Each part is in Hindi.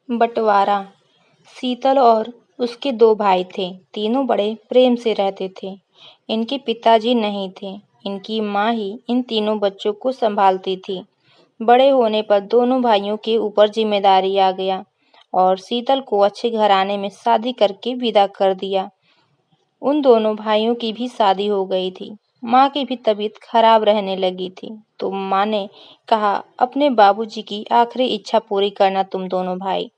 बंटवारा। शीतल और उसके दो भाई थे। तीनों बड़े प्रेम से रहते थे। इनके पिताजी नहीं थे। इनकी माँ ही इन तीनों बच्चों को संभालती थी। बड़े होने पर दोनों भाइयों के ऊपर जिम्मेदारी आ गया और शीतल को अच्छे घराने में शादी करके विदा कर दिया। उन दोनों भाइयों की भी शादी हो गई थी। माँ की भी तबीयत खराब रहने लगी थी, तो माँ ने कहा, अपने बाबूजी की आखिरी इच्छा पूरी करना तुम दोनों भाई।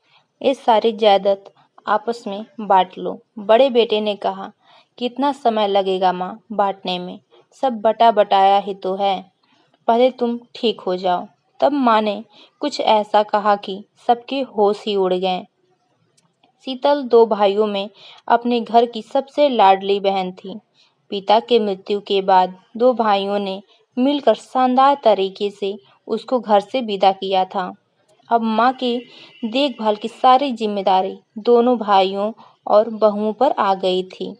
इस सारी जायदाद आपस में बांट लो। बड़े बेटे ने कहा, कितना समय लगेगा माँ बांटने में, सब बटा बटाया ही तो है, पहले तुम ठीक हो जाओ। तब माँ ने कुछ ऐसा कहा कि सबके होश ही उड़ गए। शीतल दो भाइयों में अपने घर की सबसे लाडली बहन थी। पिता के मृत्यु के बाद दो भाइयों ने मिलकर शानदार तरीके से उसको घर से विदा किया था। अब माँ की देखभाल की सारी जिम्मेदारी दोनों भाइयों और बहुओं पर आ गई थी।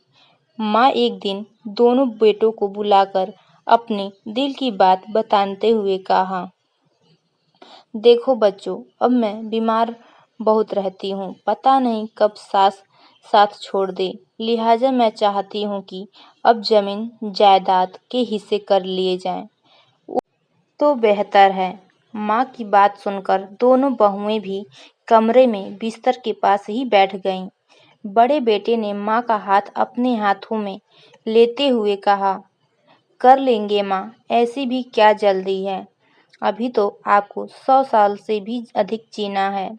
माँ एक दिन दोनों बेटों को बुलाकर अपने दिल की बात बताते हुए कहा, देखो बच्चों, अब मैं बीमार बहुत रहती हूँ, पता नहीं कब सास साथ छोड़ दे, लिहाजा मैं चाहती हूँ कि अब जमीन जायदाद के हिस्से कर लिए जाएं, तो बेहतर है। माँ की बात सुनकर दोनों बहुएं भी कमरे में बिस्तर के पास ही बैठ गईं। बड़े बेटे ने माँ का हाथ अपने हाथों में लेते हुए कहा, कर लेंगे माँ, ऐसी भी क्या जल्दी है, अभी तो आपको 100 साल से भी अधिक जीना है,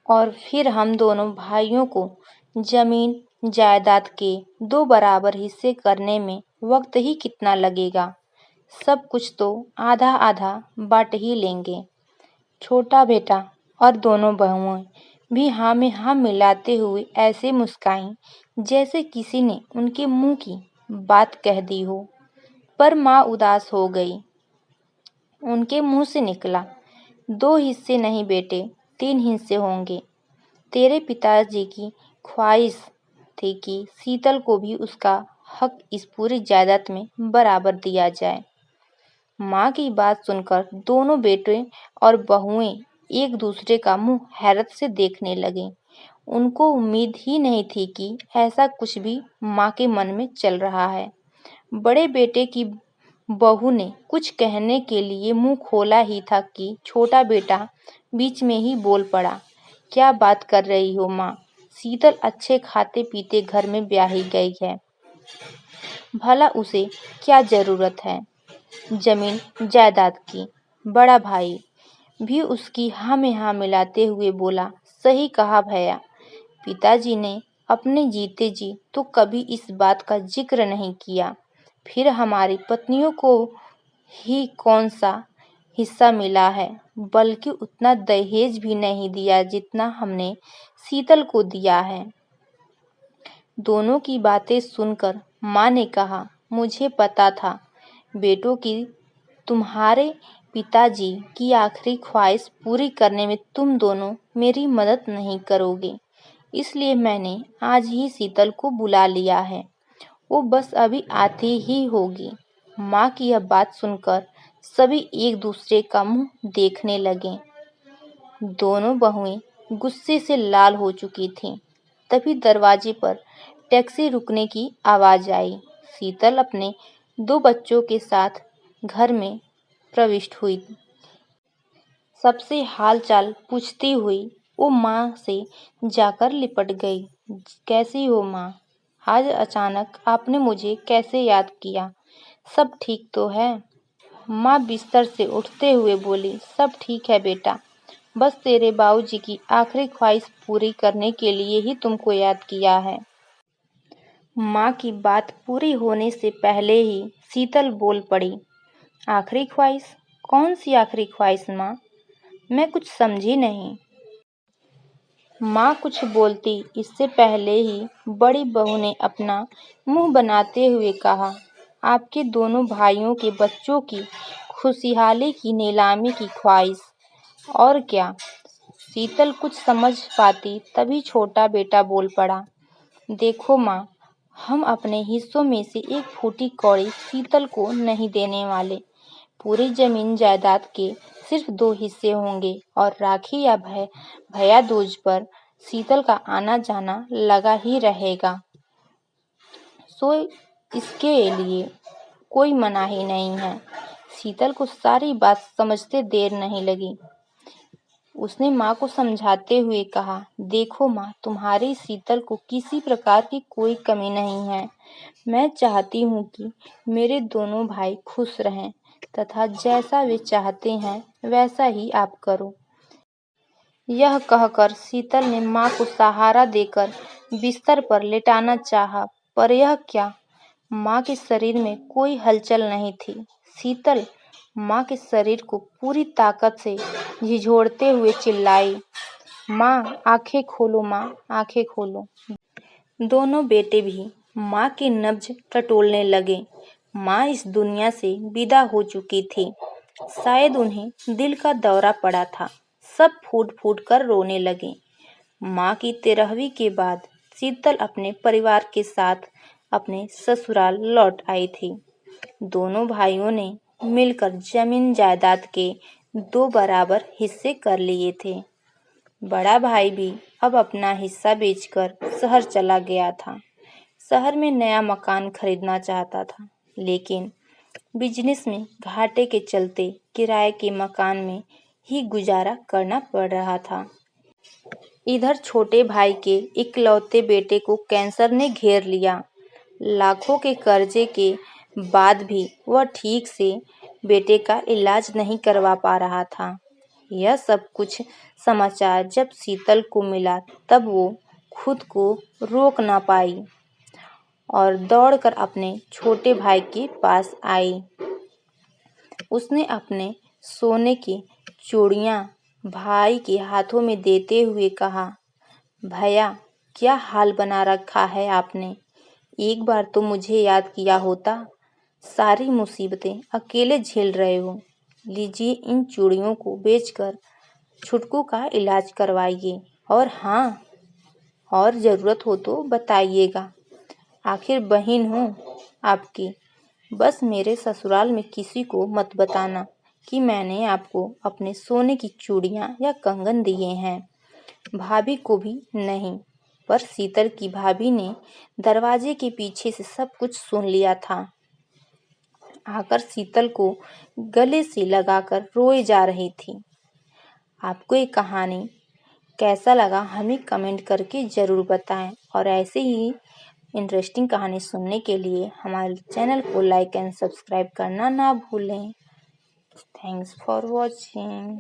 और फिर हम दोनों भाइयों को जमीन जायदाद के 2 बराबर हिस्से करने में वक्त ही कितना लगेगा, सब कुछ तो आधा आधा बांट ही लेंगे। छोटा बेटा और दोनों बहुएं भी हाँ में हाँ मिलाते हुए ऐसे मुस्काईं जैसे किसी ने उनके मुंह की बात कह दी हो। पर माँ उदास हो गई। उनके मुंह से निकला, 2 हिस्से नहीं बेटे, 3 हिस्से होंगे। तेरे पिताजी की ख्वाहिश थी कि शीतल को भी उसका हक इस पूरी जायदाद में बराबर दिया जाए। माँ की बात सुनकर दोनों बेटे और बहुएं एक दूसरे का मुंह हैरत से देखने लगे। उनको उम्मीद ही नहीं थी कि ऐसा कुछ भी माँ के मन में चल रहा है। बड़े बेटे की बहू ने कुछ कहने के लिए मुंह खोला ही था कि छोटा बेटा बीच में ही बोल पड़ा, क्या बात कर रही हो माँ, शीतल अच्छे खाते पीते घर में ब्याही गई है, भला उसे क्या जरूरत है जमीन जायदाद की। बड़ा भाई भी उसकी हाँ में हाँ मिलाते हुए बोला, सही कहा भैया, पिताजी ने अपने जीते जी तो कभी इस बात का जिक्र नहीं किया, फिर हमारी पत्नियों को ही कौन सा हिस्सा मिला है, बल्कि उतना दहेज भी नहीं दिया जितना हमने शीतल को दिया है। दोनों की बातें सुनकर माँ ने कहा, मुझे पता था बेटों की तुम्हारे पिताजी की आखिरी ख्वाहिश पूरी करने में तुम दोनों मेरी मदद नहीं करोगे, इसलिए मैंने आज ही शीतल को बुला लिया है, वो बस अभी आती ही होगी। माँ की यह बात सुनकर सभी एक दूसरे का मुंह देखने लगे। दोनों बहुएं गुस्से से लाल हो चुकी थीं। तभी दरवाजे पर टैक्सी रुकने की आवाज आई। शीतल अपने 2 बच्चों के साथ घर में प्रविष्ट हुई। सबसे हालचाल पूछती हुई वो माँ से जाकर लिपट गई। कैसी हो माँ? आज अचानक आपने मुझे कैसे याद किया? सब ठीक तो है? माँ बिस्तर से उठते हुए बोली, सब ठीक है बेटा, बस तेरे बाबूजी की आखिरी ख्वाहिश पूरी करने के लिए ही तुमको याद किया है। माँ की बात पूरी होने से पहले ही शीतल बोल पड़ी, आखिरी ख्वाहिश? कौन सी आखिरी ख्वाहिश माँ? मैं कुछ समझी नहीं। माँ कुछ बोलती इससे पहले ही बड़ी बहू ने अपना मुंह बनाते हुए कहा, आपके दोनों भाइयों के बच्चों की खुशहाली की नीलामी की ख्वाहिश, और क्या? शीतल कुछ समझ पाती तभी छोटा बेटा बोल पड़ा, देखो माँ, हम अपने हिस्सों में से एक फूटी कौड़ी शीतल को नहीं देने वाले। पूरी जमीन जायदाद के सिर्फ 2 हिस्से होंगे और राखी या भैया दूज पर शीतल का आना जाना लगा ही रहेगा। सो इसके लिए कोई मनाही नहीं है। शीतल को सारी बात समझते देर नहीं लगी। उसने माँ को समझाते हुए कहा, देखो माँ, तुम्हारी शीतल को किसी प्रकार की कोई कमी नहीं है। मैं चाहती हूँ कि मेरे दोनों भाई खुश रहें तथा जैसा वे चाहते हैं वैसा ही आप करो। यह कहकर शीतल ने माँ को सहारा देकर बिस्तर पर लेटाना चाहा, पर यह क्या, माँ के शरीर में कोई हलचल नहीं थी। शीतल माँ के शरीर को पूरी ताकत से झिझोड़ते हुए चिल्लाई, माँ आंखें खोलो, माँ आंखें खोलो। दोनों बेटे भी माँ की नब्ज टटोलने लगे। माँ इस दुनिया से विदा हो चुकी थी। शायद उन्हें दिल का दौरा पड़ा था। सब फूट फूट कर रोने लगे। माँ की 13वीं के बाद शीतल अपने परिवार के साथ अपने ससुराल लौट आई थी। दोनों भाइयों ने मिलकर जमीन जायदाद के 2 बराबर हिस्से कर लिए थे। बड़ा भाई भी अब अपना हिस्सा बेचकर शहर चला गया था। शहर में नया मकान खरीदना चाहता था, लेकिन बिजनेस में घाटे के चलते किराए के मकान में ही गुजारा करना पड़ रहा था। इधर छोटे भाई के इकलौते बेटे को कैंसर ने घेर लिया। लाखों के कर्जे के बाद भी वह ठीक से बेटे का इलाज नहीं करवा पा रहा था। यह सब कुछ समाचार जब शीतल को मिला तब वो खुद को रोक ना पाई और दौड़कर अपने छोटे भाई के पास आई। उसने अपने सोने की चूड़ियां भाई के हाथों में देते हुए कहा, भैया, क्या हाल बना रखा है आपने। एक बार तो मुझे याद किया होता। सारी मुसीबतें अकेले झेल रहे हो। लीजिए, इन चूड़ियों को बेचकर छुटकू का इलाज करवाइए। और हाँ, और ज़रूरत हो तो बताइएगा। आखिर बहन हूँ आपकी। बस मेरे ससुराल में किसी को मत बताना कि मैंने आपको अपने सोने की चूड़ियाँ या कंगन दिए हैं। भाभी को भी नहीं। पर शीतल की भाभी ने दरवाजे के पीछे से सब कुछ सुन लिया था। आकर शीतल को गले से लगाकर रोए जा रही थी। आपको ये कहानी कैसा लगा हमें कमेंट करके ज़रूर बताएं और ऐसे ही इंटरेस्टिंग कहानी सुनने के लिए हमारे चैनल को लाइक एंड सब्सक्राइब करना ना भूलें। Thanks for watching.